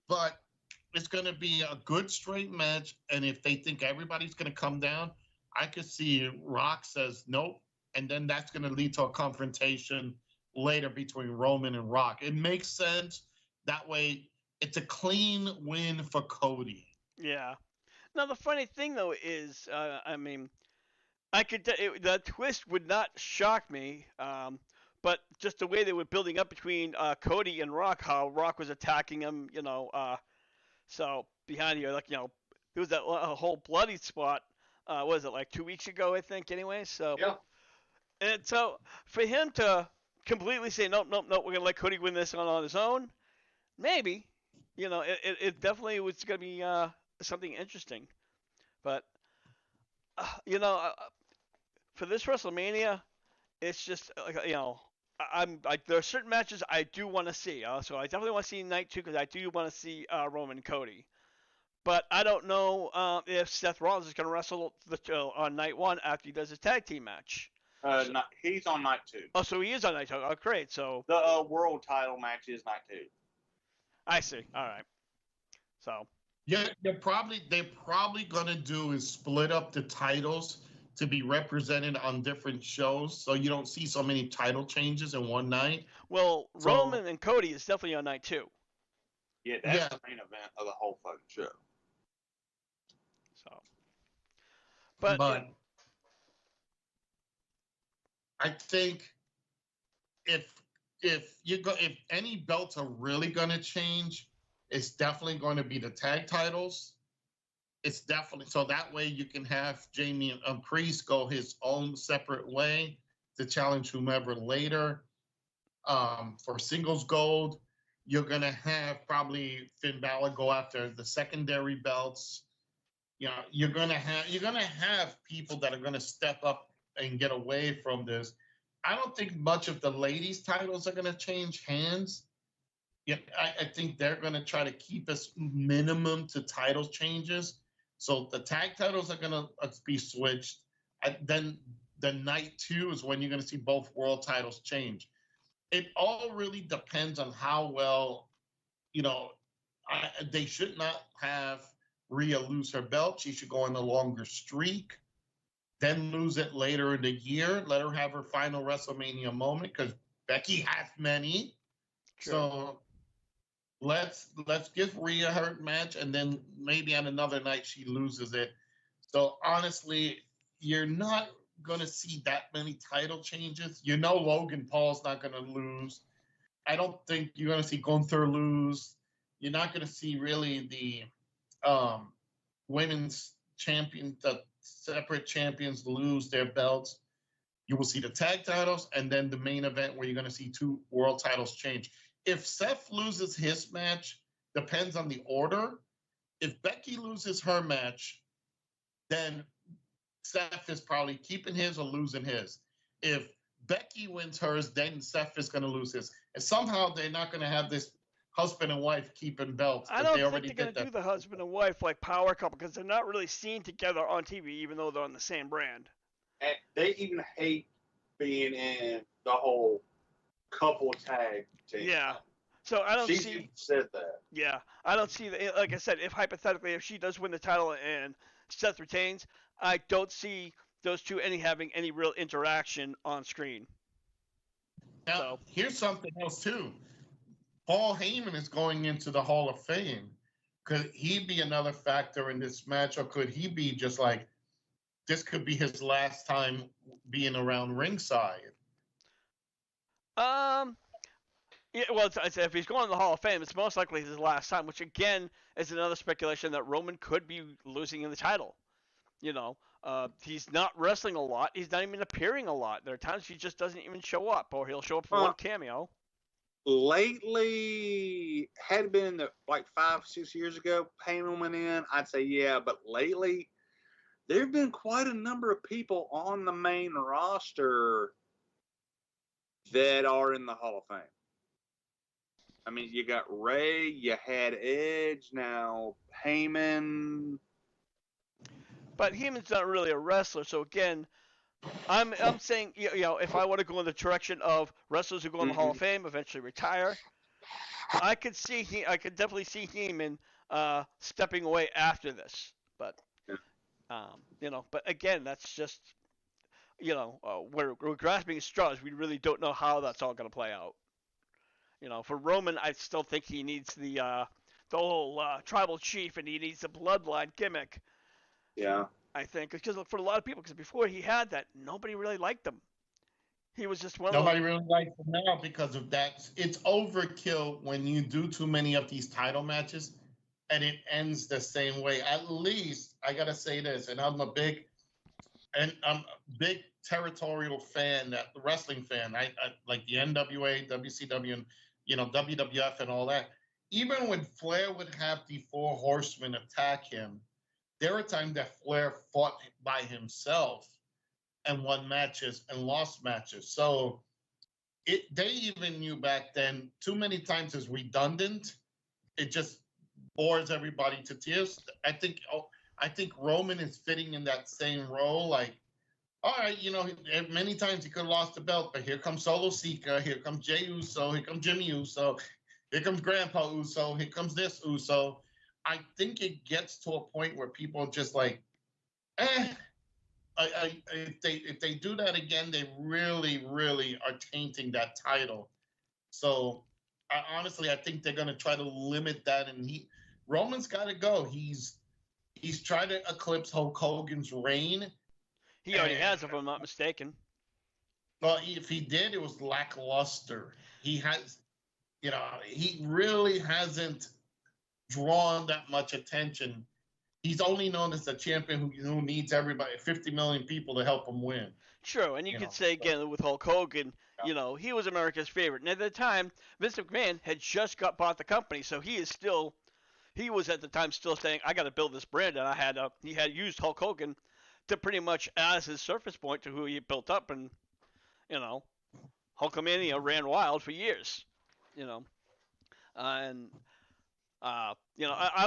but it's going to be a good straight match. And if they think everybody's going to come down, I could see Rock says nope. And then that's going to lead to a confrontation later between Roman and Rock. It makes sense. That way, it's a clean win for Cody. Yeah. Now, the funny thing, though, is, that twist would not shock me, but just the way they were building up between Cody and Rock, how Rock was attacking him, so behind you, there was that whole bloody spot, was it, 2 weeks ago, I think, anyway, so. Yeah. And so, for him to completely say, nope, we're going to let Cody win this on his own, maybe, it definitely was going to be something interesting. But, for this WrestleMania, it's just, there are certain matches I do want to see. So I definitely want to see night 2 because I do want to see Roman and Cody. But I don't know if Seth Rollins is going to wrestle on night 1 after he does his tag team match. He's on night 2. Oh, so he is on night 2. Oh, great. So the world title match is night 2. I see. All right. So. Yeah, they're probably going to do is split up the titles to be represented on different shows, so you don't see so many title changes in one night. Well, Roman and Cody is definitely on night 2. Yeah, that's the main event of the whole fucking show. So. But I think if any belts are really going to change, it's definitely going to be the tag titles. It's definitely so that way you can have Jamie and Priest go his own separate way to challenge whomever later. For singles gold, you're going to have probably Finn Balor go after the secondary belts. You're going to have people that are going to step up and get away from this. I don't think much of the ladies' titles are going to change hands. Yeah, I think they're going to try to keep us minimum to title changes. So the tag titles are going to be switched. Then the night 2 is when you're going to see both world titles change. It all really depends on how well, they should not have Rhea lose her belt. She should go on a longer streak, then lose it later in the year. Let her have her final WrestleMania moment because Becky has many. Sure. So let's give Rhea her match, and then maybe on another night she loses it. So honestly, you're not going to see that many title changes. Logan Paul's not going to lose. I don't think you're going to see Gunther lose. You're not going to see really the women's champion, the separate champions lose their belts. You will see the tag titles and then the main event where you're going to see 2 world titles change. If Seth loses his match, depends on the order. If Becky loses her match, then Seth is probably keeping his or losing his. If Becky wins hers, then Seth is going to lose his. And somehow they're not going to have this husband and wife keeping belts. I don't think they're going to do the husband and wife like power couple because they're not really seen together on TV, even though they're on the same brand. And they even hate being in the whole couple of tag teams. Yeah. So I don't She's see. said that. Yeah, I don't see that. Like I said, if hypothetically, if she does win the title and Seth retains, I don't see those two having any real interaction on screen. Now, So here's something else too. Paul Heyman is going into the Hall of Fame. Could he be another factor in this match, or could he be just like this? Could be his last time being around ringside. yeah, well, if he's going to the Hall of Fame, it's most likely his last time, which again is another speculation that Roman could be losing in the title. You know, he's not wrestling a lot. He's not even appearing a lot. There are times he just doesn't even show up, or he'll show up for one cameo. Lately, had it been like 5-6 years ago, Heyman went in, I'd say yeah. But lately, there have been quite a number of people on the main roster that are in the Hall of Fame. I mean, you got Ray, you had Edge, now Heyman. But Heyman's not really a wrestler, so again, I'm saying, you know, if I want to go in the direction of wrestlers who go in the Hall of Fame, eventually retire, I could definitely see Heyman stepping away after this. But you know, but again, that's just, you know, we're grasping at straws. We really don't know how that's all going to play out. You know, for Roman, I still think he needs the whole tribal chief, and he needs the bloodline gimmick. Yeah. I think because for a lot of people, because before he had that, nobody really liked him. He was just one Nobody of those. really likes him now because of that. It's overkill when you do too many of these title matches, and it ends the same way. At least I gotta say this, and I'm a big territorial fan, that wrestling fan. I like the NWA, WCW, and WWF and all that. Even when Flair would have the Four Horsemen attack him, there were times that Flair fought by himself and won matches and lost matches. So they even knew back then too many times is redundant. It just bores everybody to tears. I think Roman is fitting in that same role. Like, all right, many times he could have lost the belt, but here comes Solo Sika, here comes Jey Uso, here comes Jimmy Uso, here comes Grandpa Uso, here comes this Uso. I think it gets to a point where people are just like, if they do that again, they really, really are tainting that title. So honestly, I think they're going to try to limit that. And Roman's got to go. He's tried to eclipse Hulk Hogan's reign. He already has, if I'm not mistaken. Well, if he did, it was lackluster. He really hasn't drawn that much attention. He's only known as a champion who needs everybody, 50 million people to help him win. True, and you could say again with Hulk Hogan, he was America's favorite. And at the time, Vince McMahon had just bought the company, so he was at the time still saying, I got to build this brand, and he had used Hulk Hogan to pretty much as his surface point to who he built up, and Hulkamania ran wild for years, and. I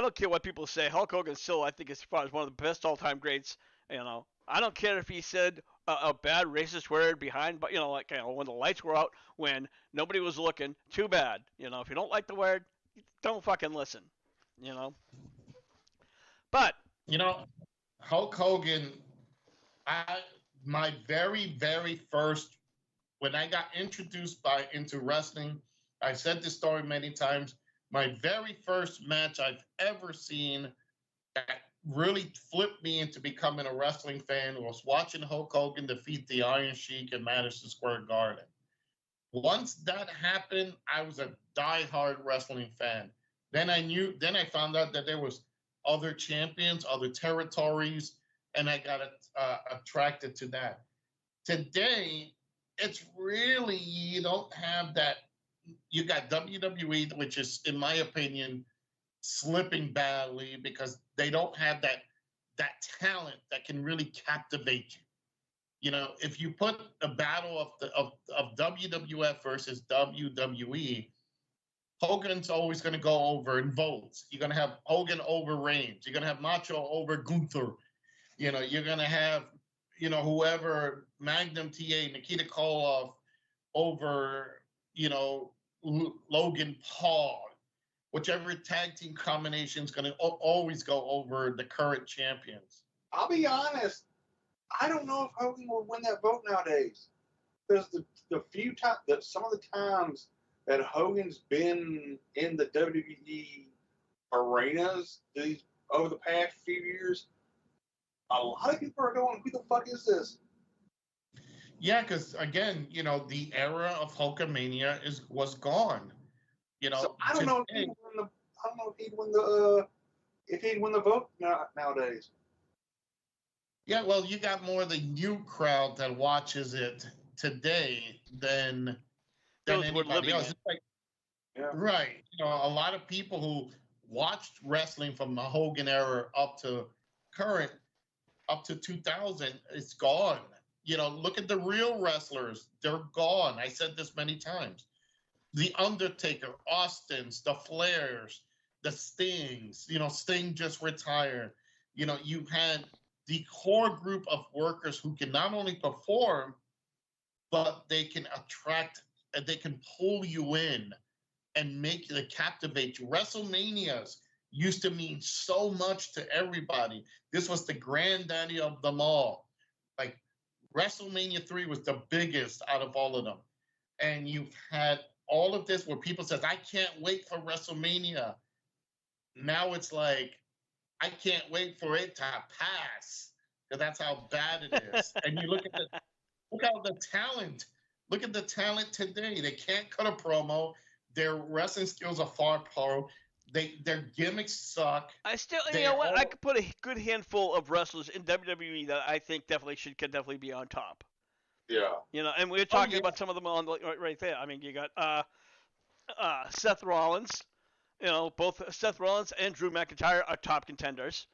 don't care what people say. Hulk Hogan still, I think, as far as one of the best all-time greats. I don't care if he said a bad racist word behind, but when the lights were out, when nobody was looking. Too bad. If you don't like the word, don't fucking listen. But Hulk Hogan. My very, very first, when I got introduced into wrestling, I've said this story many times. My very first match I've ever seen that really flipped me into becoming a wrestling fan was watching Hulk Hogan defeat the Iron Sheik in Madison Square Garden. Once that happened, I was a diehard wrestling fan. Then I found out that there was other champions, other territories, and I got attracted to that. Today, it's really, you don't have that. You got WWE, which is, in my opinion, slipping badly because they don't have that talent that can really captivate you. If you put a battle of WWF versus WWE, Hogan's always going to go over in votes. You're going to have Hogan over Reigns. You're going to have Macho over Gunther. You're going to have whoever, Magnum TA, Nikita Koloff over Logan Paul, whichever tag team combination is going to always go over the current champions. I'll be honest. I don't know if Hogan will win that vote nowadays. Because the few times, some of the times that Hogan's been in the WWE arenas over the past few years, a lot of people are going, "Who the fuck is this?" Yeah, because again, the era of Hulkamania was gone. So I don't know if he'd win the. I don't know if he'd win the vote nowadays. Yeah, well, you got more of the new crowd that watches it today than anybody else. It's like, yeah. Right. A lot of people who watched wrestling from the Hogan era up to current, up to 2000, it's gone. Look at the real wrestlers. They're gone. I said this many times. The Undertaker, Austin's, the Flairs, the Stings. Sting just retired. You had the core group of workers who can not only perform, but they can attract and they can pull you in and make you captivate you. WrestleManias used to mean so much to everybody. This was the granddaddy of them all. Like WrestleMania 3 was the biggest out of all of them. And you've had all of this where people says, I can't wait for WrestleMania. Now it's like, I can't wait for it to pass, because that's how bad it is. And you look at the talent. Look at the talent today. They can't cut a promo. Their wrestling skills are far pro. Their gimmicks suck. I could put a good handful of wrestlers in WWE that I think could definitely be on top. Yeah. And we're talking about some of them on right there. I mean, you got Seth Rollins. Both Seth Rollins and Drew McIntyre are top contenders.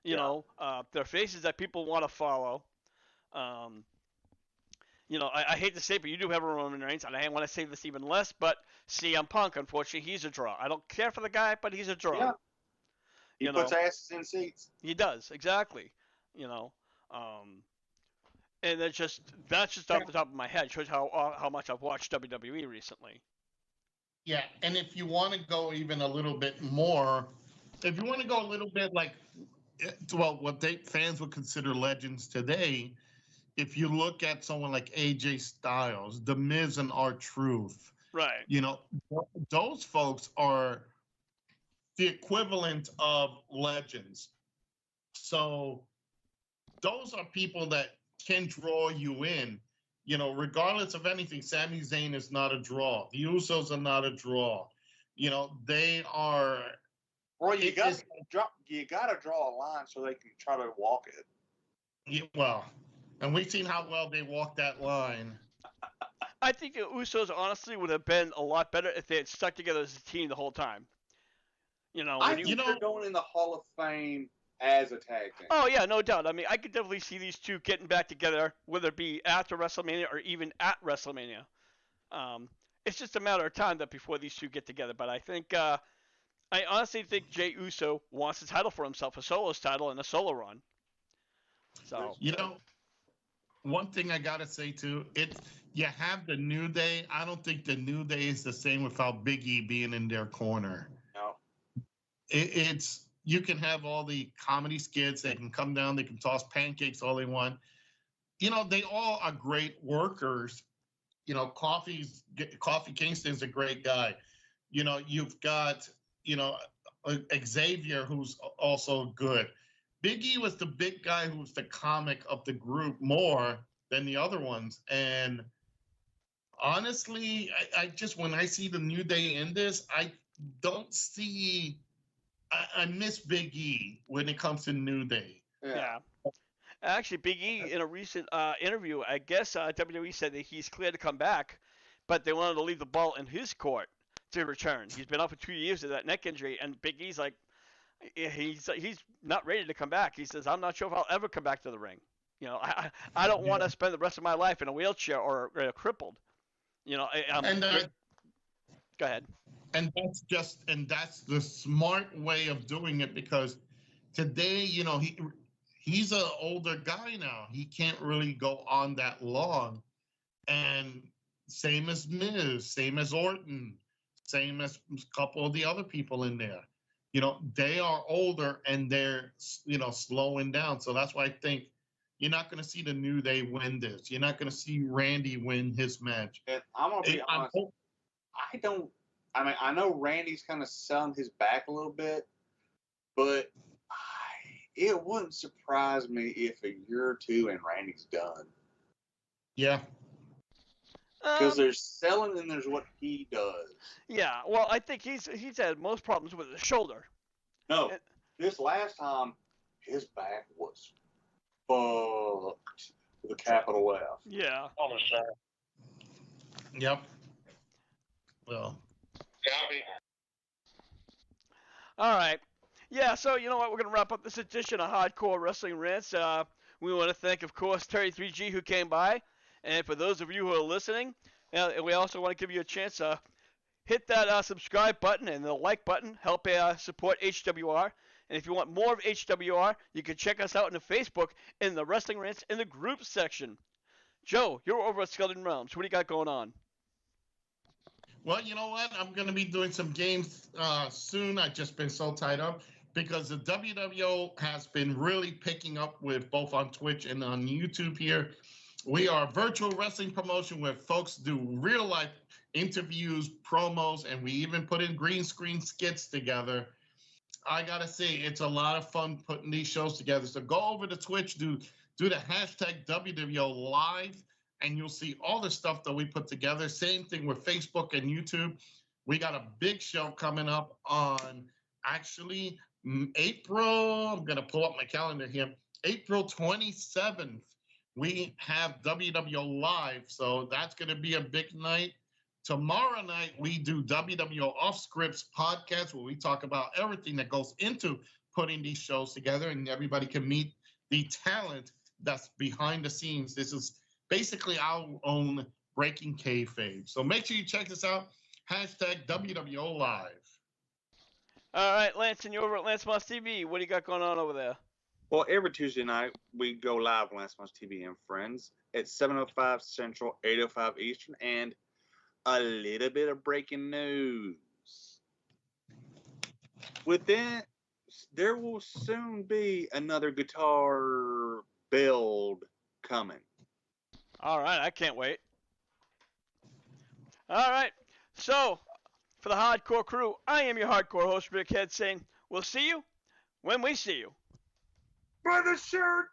They're faces that people want to follow. I hate to say it, but you do have a Roman Reigns, and I want to say this even less, but CM Punk, unfortunately, he's a draw. I don't care for the guy, but he's a draw. Yeah. He puts asses in seats. He does, exactly. And that's just off the top of my head. Shows how much I've watched WWE recently. Yeah, and if you want to go even a little bit more, if you want to go a little bit like, well, what fans would consider legends today, if you look at someone like AJ Styles, The Miz and R-Truth, right? Those folks are the equivalent of legends. So those are people that can draw you in. Regardless of anything, Sami Zayn is not a draw. The Usos are not a draw. They are. Well, you got to draw a line so they can try to walk it. Yeah, well, and we've seen how well they walk that line. I think the Usos honestly would have been a lot better if they had stuck together as a team the whole time. I think they're going in the Hall of Fame as a tag team. Oh yeah, no doubt. I mean, I could definitely see these two getting back together, whether it be after WrestleMania or even at WrestleMania. It's just a matter of time that before these two get together. But I honestly think Jey Uso wants the title for himself, a solo's title and a solo run. So one thing I gotta say too, you have the New Day. I don't think the New Day is the same without Big E being in their corner. No, it's. You can have all the comedy skits. They can come down. They can toss pancakes all they want. They all are great workers. Coffee Kingston's a great guy. You've got, Xavier, who's also good. Big E was the big guy who was the comic of the group more than the other ones. And honestly, I just, when I see the New Day in this, I don't see... I miss Big E when it comes to New Day. Yeah. Actually, Big E, in a recent interview, I guess WWE said that he's clear to come back, but they wanted to leave the ball in his court to return. He's been out for 2 years with that neck injury, and Big E's like, he's not ready to come back. He says, I'm not sure if I'll ever come back to the ring. I don't want to spend the rest of my life in a wheelchair or crippled. Go ahead. And that's the smart way of doing it, because today, he's an older guy now. He can't really go on that long. And Same as Miz, same as Orton, same as a couple of the other people in there. They are older and they're, slowing down. So that's why I think you're not going to see the New Day win this. You're not going to see Randy win his match. And I'm gonna be honest. I know Randy's kind of selling his back a little bit, but it wouldn't surprise me if a year or two and Randy's done. Yeah. Because there's selling and there's what he does. Yeah, well, I think he's had most problems with his shoulder. No, this last time, his back was fucked with a capital F. Yeah. Yep. Well. All right. Yeah, so you know what? We're going to wrap up this edition of Hardcore Wrestling Rants. We want to thank, of course, Terry3G who came by. And for those of you who are listening, we also want to give you a chance to hit that subscribe button and the like button. Help support HWR. And if you want more of HWR, you can check us out on the Facebook in the Wrestling Rants in the group section. Joe, you're over at Skeleton Realms. What do you got going on? Well, you know what? I'm going to be doing some games soon. I've just been so tied up because the WWO has been really picking up with both on Twitch and on YouTube here. We are a virtual wrestling promotion where folks do real-life interviews, promos, and we even put in green screen skits together. I got to say, it's a lot of fun putting these shows together. So go over to Twitch, do the hashtag WWO Live, and you'll see all the stuff that we put together. Same thing with Facebook and YouTube. We got a big show coming up on actually April. I'm going to pull up my calendar here. April 27th, we have WWO Live. So that's going to be a big night. Tomorrow night, we do WWO Off Scripts podcast where we talk about everything that goes into putting these shows together, and everybody can meet the talent that's behind the scenes. This is basically our own breaking kayfabe. So make sure you check this out. Hashtag WWO Live. All right, Lance, and you're over at Lance Moss TV. What do you got going on over there? Well, every Tuesday night, we go live on Lance Moss TV and Friends at 7:05 Central, 8:05 Eastern, and a little bit of breaking news. Within, there will soon be another guitar build coming. All right, I can't wait. All right, so for the Hardcore crew, I am your Hardcore host, Rick Head, saying we'll see you when we see you. By the shirt!